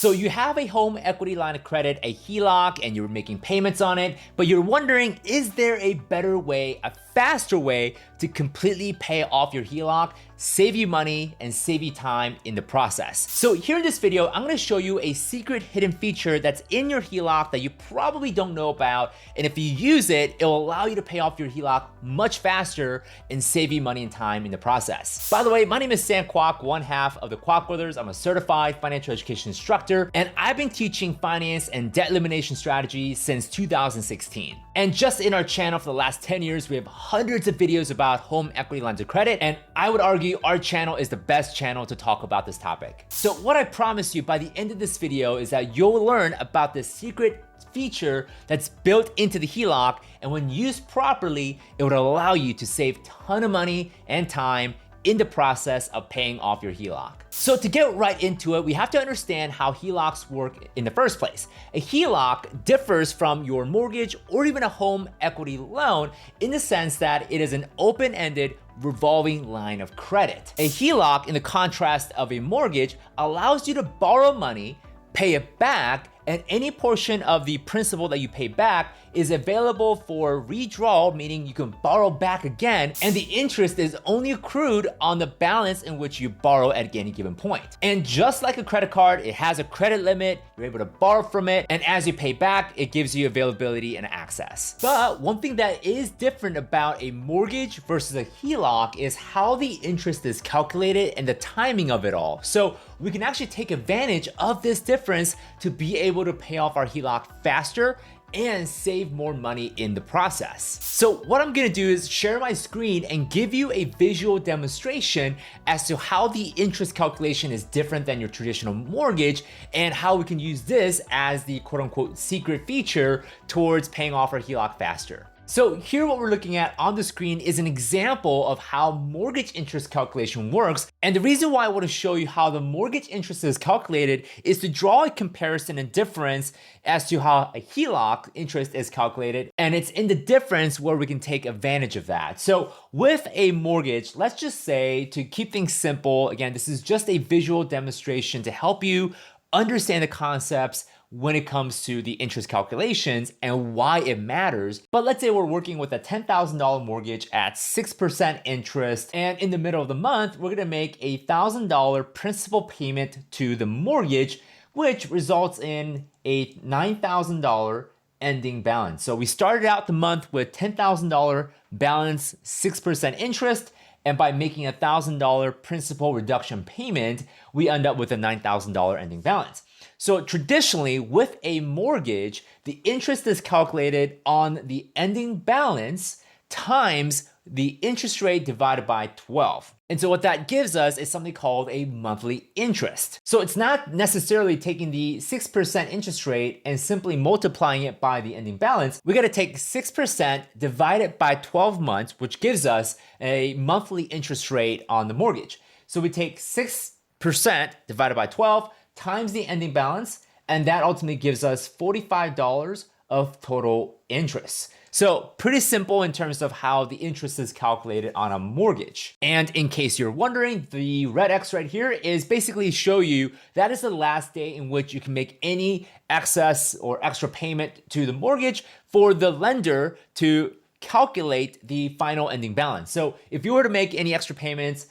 So you have a home equity line of credit, a HELOC, and you're making payments on it, but you're wondering, is there a better way, a faster way to completely pay off your HELOC, save you money, and save you time in the process? So here in this video, I'm gonna show you a secret hidden feature that's in your HELOC that you probably don't know about, and if you use it, it will allow you to pay off your HELOC much faster and save you money and time in the process. By the way, my name is Sam Kwok, one half of the Kwok Brothers. I'm a certified financial education instructor, and I've been teaching finance and debt elimination strategies since 2016. And just in our channel for the last 10 years, we have hundreds of videos about home equity lines of credit, and I would argue our channel is the best channel to talk about this topic. So what I promise you by the end of this video is that you'll learn about the secret feature that's built into the HELOC, and when used properly, it would allow you to save a ton of money and time in the process of paying off your HELOC. So to get right into it, we have to understand how HELOCs work in the first place. A HELOC differs from your mortgage or even a home equity loan in the sense that it is an open-ended revolving line of credit. A HELOC, in the contrast of a mortgage, allows you to borrow money, pay it back, and any portion of the principal that you pay back is available for redrawal, meaning you can borrow back again, and the interest is only accrued on the balance in which you borrow at any given point. And just like a credit card, it has a credit limit, you're able to borrow from it, and as you pay back, it gives you availability and access. But one thing that is different about a mortgage versus a HELOC is how the interest is calculated and the timing of it all. So we can actually take advantage of this difference to be able to pay off our HELOC faster and save more money in the process. So what I'm gonna do is share my screen and give you a visual demonstration as to how the interest calculation is different than your traditional mortgage and how we can use this as the quote unquote secret feature towards paying off our HELOC faster. So here what we're looking at on the screen is an example of how mortgage interest calculation works. And the reason why I want to show you how the mortgage interest is calculated is to draw a comparison and difference as to how a HELOC interest is calculated. And it's in the difference where we can take advantage of that. So with a mortgage, let's just say, to keep things simple, again, this is just a visual demonstration to help you understand the concepts when it comes to the interest calculations and why it matters. But let's say we're working with a $10,000 mortgage at 6% interest, and in the middle of the month, we're gonna make a $1,000 principal payment to the mortgage, which results in a $9,000 ending balance. So we started out the month with $10,000 balance, 6% interest, and by making a $1,000 principal reduction payment, we end up with a $9,000 ending balance. So traditionally, with a mortgage, the interest is calculated on the ending balance times the interest rate divided by 12. And so what that gives us is something called a monthly interest. So it's not necessarily taking the 6% interest rate and simply multiplying it by the ending balance. We gotta take 6% divided by 12 months, which gives us a monthly interest rate on the mortgage. So we take 6% divided by 12 times the ending balance, and that ultimately gives us $45 of total interest. So pretty simple in terms of how the interest is calculated on a mortgage. And in case you're wondering, the red X right here is basically show you that is the last day in which you can make any excess or extra payment to the mortgage for the lender to calculate the final ending balance. So if you were to make any extra payments,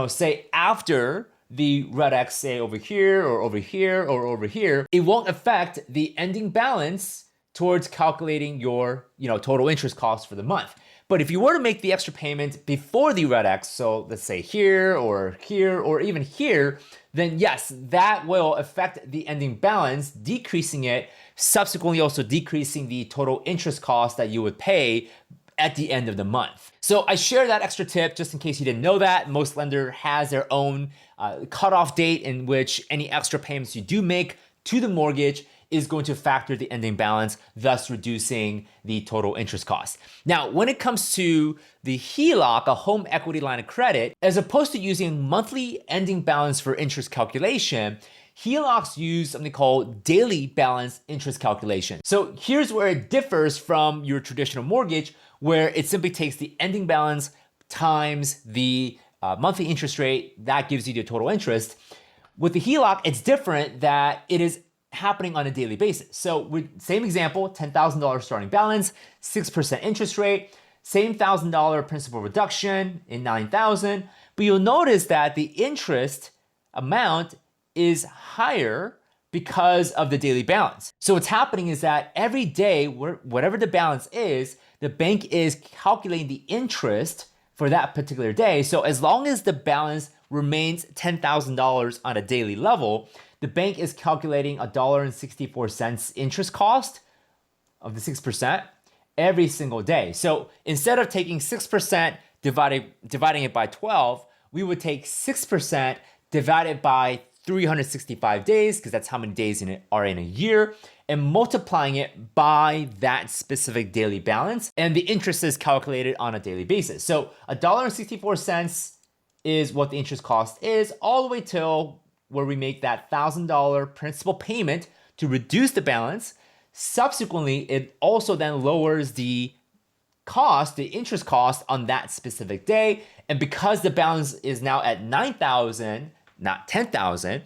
say after the red X, say over here or over here or over here, it won't affect the ending balance towards calculating your total interest cost for the month. But if you were to make the extra payment before the red X, so let's say here or even here, then yes, that will affect the ending balance, decreasing it, subsequently also decreasing the total interest cost that you would pay at the end of the month. So I share that extra tip just in case you didn't know that. Most lender has their own cutoff date in which any extra payments you do make to the mortgage is going to factor the ending balance, thus reducing the total interest cost. Now, when it comes to the HELOC, a home equity line of credit, as opposed to using monthly ending balance for interest calculation, HELOCs use something called daily balance interest calculation. So here's where it differs from your traditional mortgage, where it simply takes the ending balance times the monthly interest rate, that gives you the total interest. With the HELOC, it's different that it is happening on a daily basis. So with same example, $10,000 starting balance, 6% interest rate, same $1,000 principal reduction in $9,000, but you'll notice that the interest amount is higher because of the daily balance. So what's happening is that every day, whatever the balance is, the bank is calculating the interest for that particular day. So as long as the balance remains $10,000 on a daily level, the bank is calculating $1.64 interest cost of the 6% every single day. So instead of taking 6% dividing it by 12, we would take 6% divided by 365 days, because that's how many days are in a year, and multiplying it by that specific daily balance. And the interest is calculated on a daily basis. So $1.64 is what the interest cost is, all the way till where we make that $1,000 principal payment to reduce the balance. Subsequently, it also then lowers the cost, the interest cost on that specific day. And because the balance is now at $9,000, not $10,000,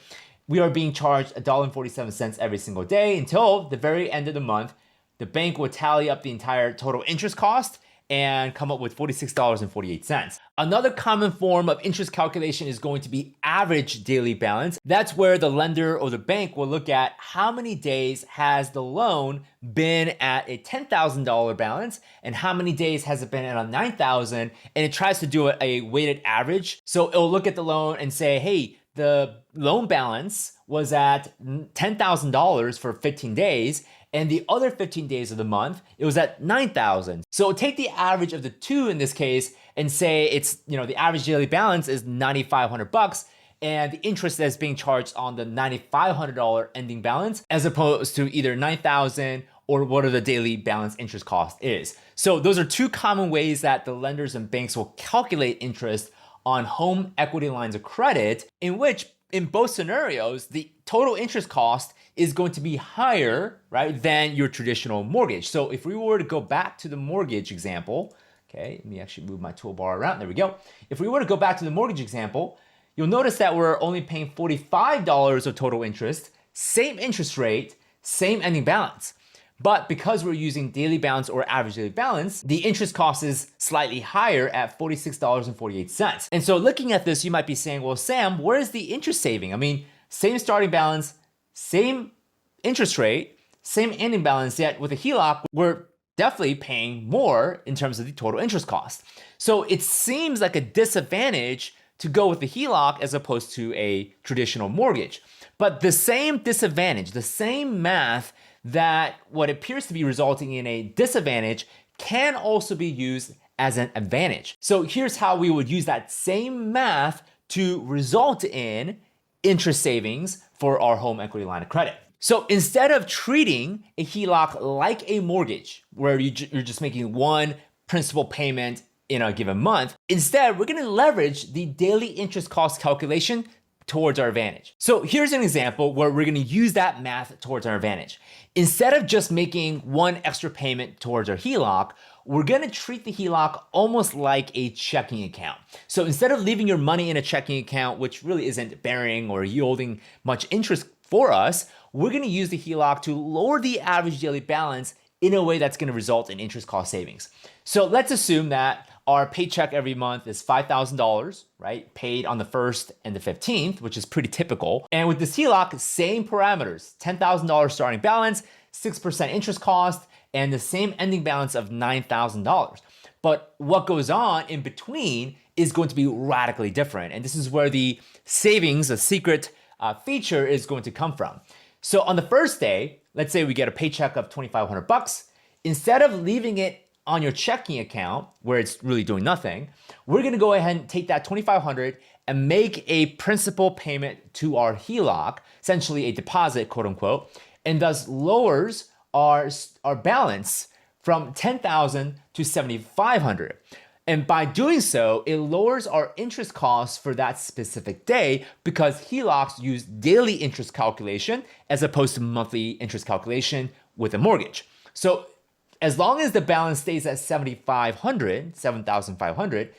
we are being charged $1.47 every single day until the very end of the month. The bank will tally up the entire total interest cost and come up with $46.48. Another common form of interest calculation is going to be average daily balance. That's where the lender or the bank will look at how many days has the loan been at a $10,000 balance and how many days has it been at a $9,000, and it tries to do a weighted average. So it'll look at the loan and say, hey, the loan balance was at $10,000 for 15 days, and the other 15 days of the month, it was at $9,000. So take the average of the two in this case and say it's, the average daily balance is $9,500 and the interest that's being charged on the $9,500 ending balance, as opposed to either $9,000 or what the daily balance interest cost is. So those are two common ways that the lenders and banks will calculate interest on home equity lines of credit, in which in both scenarios, the total interest cost is going to be higher, right, than your traditional mortgage. So if we were to go back to the mortgage example, okay, let me actually move my toolbar around, there we go. If we were to go back to the mortgage example, you'll notice that we're only paying $45 of total interest, same interest rate, same ending balance. But because we're using daily balance or average daily balance, the interest cost is slightly higher at $46.48. And so looking at this, you might be saying, well, Sam, where's the interest saving? I mean, same starting balance, same interest rate, same ending balance, yet with a HELOC, we're definitely paying more in terms of the total interest cost. So it seems like a disadvantage to go with the HELOC as opposed to a traditional mortgage. But the same disadvantage, the same math that what appears to be resulting in a disadvantage can also be used as an advantage. So here's how we would use that same math to result in interest savings for our home equity line of credit. So instead of treating a HELOC like a mortgage, where you're just making one principal payment in a given month, instead, we're gonna leverage the daily interest cost calculation towards our advantage. So here's an example where we're gonna use that math towards our advantage. Instead of just making one extra payment towards our HELOC, we're gonna treat the HELOC almost like a checking account. So instead of leaving your money in a checking account, which really isn't bearing or yielding much interest for us, we're gonna use the HELOC to lower the average daily balance in a way that's gonna result in interest cost savings. So let's assume that our paycheck every month is $5,000, right? Paid on the 1st and the 15th, which is pretty typical. And with this HELOC, same parameters, $10,000 starting balance, 6% interest cost, and the same ending balance of $9,000. But what goes on in between is going to be radically different. And this is where the savings, a secret feature, is going to come from. So on the first day, let's say we get a paycheck of $2,500. Instead of leaving it on your checking account where it's really doing nothing, we're gonna go ahead and take that $2,500 and make a principal payment to our HELOC, essentially a deposit, quote unquote, and thus lowers our balance from $10,000 to $7,500. And by doing so, it lowers our interest costs for that specific day because HELOCs use daily interest calculation as opposed to monthly interest calculation with a mortgage. So as long as the balance stays at $7,500,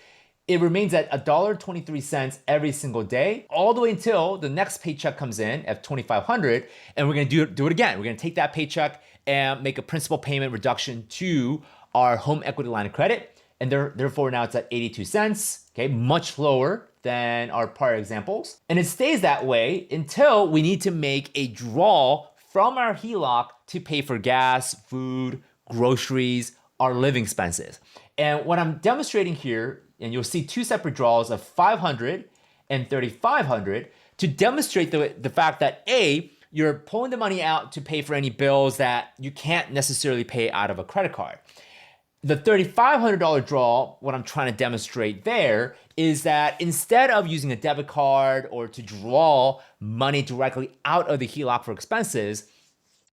it remains at $1.23 every single day, all the way until the next paycheck comes in at $2,500, and we're gonna do it again. We're gonna take that paycheck and make a principal payment reduction to our home equity line of credit, and therefore now it's at 82 cents, okay, much lower than our prior examples. And it stays that way until we need to make a draw from our HELOC to pay for gas, food, groceries, our living expenses. And what I'm demonstrating here, and you'll see two separate draws of $500 and $3,500 to demonstrate the fact that A, you're pulling the money out to pay for any bills that you can't necessarily pay out of a credit card. The $3,500 draw, what I'm trying to demonstrate there is that instead of using a debit card or to draw money directly out of the HELOC for expenses,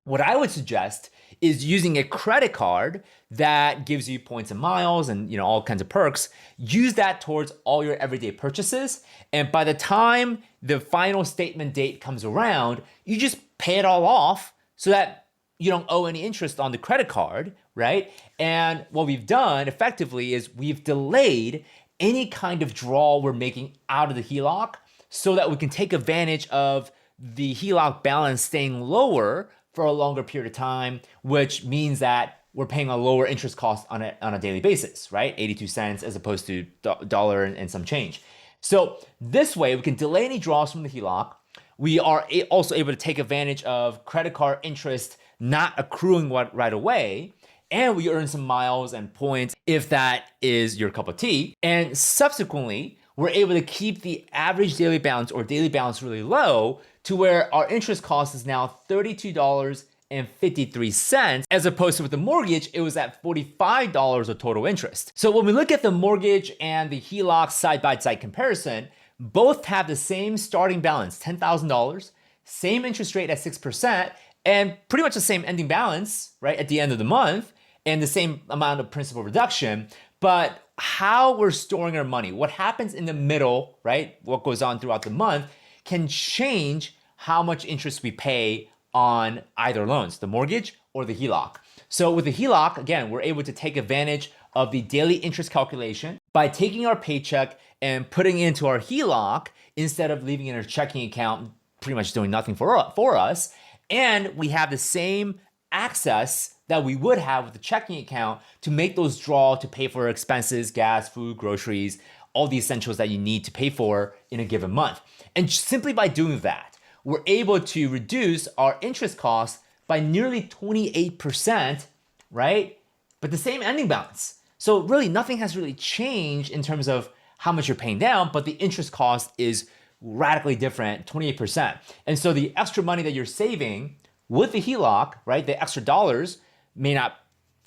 what I would suggest is using a credit card that gives you points and miles and all kinds of perks. Use that towards all your everyday purchases. And by the time the final statement date comes around, you just pay it all off so that you don't owe any interest on the credit card, right? And what we've done effectively is we've delayed any kind of draw we're making out of the HELOC so that we can take advantage of the HELOC balance staying lower for a longer period of time, which means that we're paying a lower interest cost on a daily basis, right? 82 cents as opposed to dollar and some change. So this way we can delay any draws from the HELOC. We are also able to take advantage of credit card interest not accruing right away, and we earn some miles and points if that is your cup of tea. And subsequently, we're able to keep the average daily balance or daily balance really low to where our interest cost is now $32.53, as opposed to with the mortgage, it was at $45 of total interest. So when we look at the mortgage and the HELOC side-by-side comparison, both have the same starting balance, $10,000, same interest rate at 6%, and pretty much the same ending balance, right, at the end of the month, and the same amount of principal reduction. But how we're storing our money, what happens in the middle, right, what goes on throughout the month, can change how much interest we pay on either loans, the mortgage or the HELOC. So with the HELOC, again, we're able to take advantage of the daily interest calculation by taking our paycheck and putting it into our HELOC instead of leaving it in our checking account, pretty much doing nothing for us. And we have the same access that we would have with the checking account to make those draws to pay for expenses, gas, food, groceries, all the essentials that you need to pay for in a given month. And simply by doing that, we're able to reduce our interest costs by nearly 28%, right? But the same ending balance. So really nothing has really changed in terms of how much you're paying down, but the interest cost is radically different, 28%. And so the extra money that you're saving with the HELOC, right, the extra dollars may not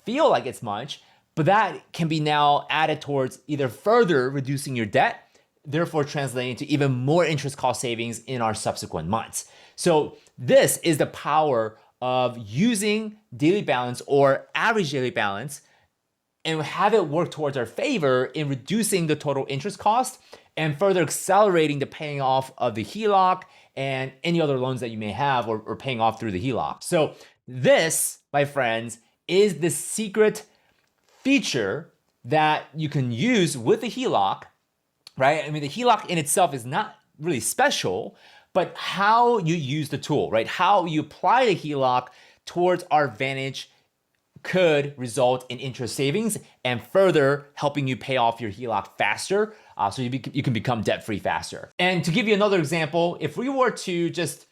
feel like it's much, but that can be now added towards either further reducing your debt, therefore translating to even more interest cost savings in our subsequent months. So this is the power of using daily balance or average daily balance and have it work towards our favor in reducing the total interest cost and further accelerating the paying off of the HELOC and any other loans that you may have or paying off through the HELOC. So this, my friends, is the secret feature that you can use with the HELOC, right? I mean, the HELOC in itself is not really special, but how you use the tool, right? How you apply the HELOC towards our advantage could result in interest savings and further helping you pay off your HELOC faster, so you can become debt-free faster. And to give you another example, if we were to just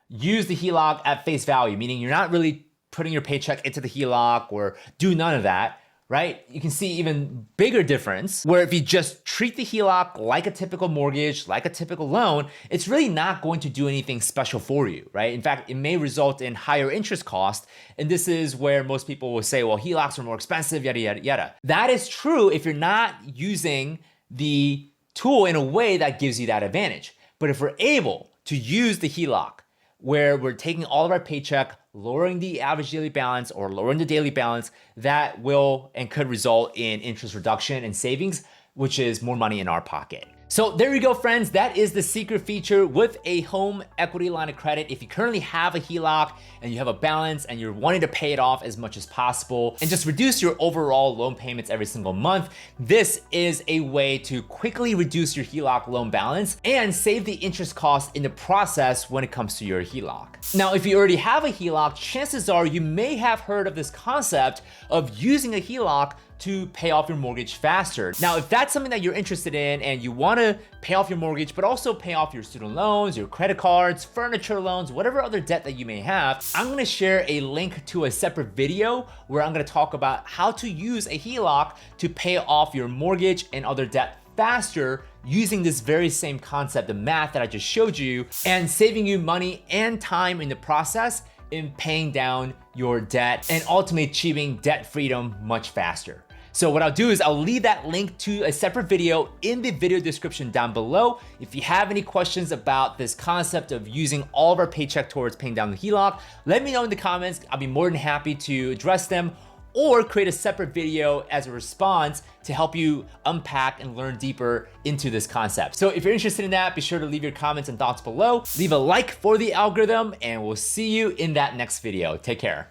use the HELOC at face value, meaning you're not really putting your paycheck into the HELOC or do none of that, right? You can see even bigger difference where if you just treat the HELOC like a typical mortgage, like a typical loan, it's really not going to do anything special for you, right? In fact, it may result in higher interest costs. And this is where most people will say, well, HELOCs are more expensive, yada, yada, yada. That is true if you're not using the tool in a way that gives you that advantage. But if we're able to use the HELOC where we're taking all of our paycheck, lowering the average daily balance or lowering the daily balance, that will and could result in interest reduction and savings, which is more money in our pocket. So there you go, friends. That is the secret feature with a home equity line of credit. If you currently have a HELOC and you have a balance and you're wanting to pay it off as much as possible and just reduce your overall loan payments every single month, this is a way to quickly reduce your HELOC loan balance and save the interest cost in the process when it comes to your HELOC. Now, if you already have a HELOC, chances are you may have heard of this concept of using a HELOC to pay off your mortgage faster. Now, if that's something that you're interested in and you want to pay off your mortgage, but also pay off your student loans, your credit cards, furniture loans, whatever other debt that you may have, I'm going to share a link to a separate video where I'm going to talk about how to use a HELOC to pay off your mortgage and other debt faster using this very same concept, the math that I just showed you, and saving you money and time in the process in paying down your debt and ultimately achieving debt freedom much faster. So what I'll do is I'll leave that link to a separate video in the video description down below. If you have any questions about this concept of using all of our paycheck towards paying down the HELOC, let me know in the comments. I'll be more than happy to address them or create a separate video as a response to help you unpack and learn deeper into this concept. So if you're interested in that, be sure to leave your comments and thoughts below. Leave a like for the algorithm and we'll see you in that next video. Take care.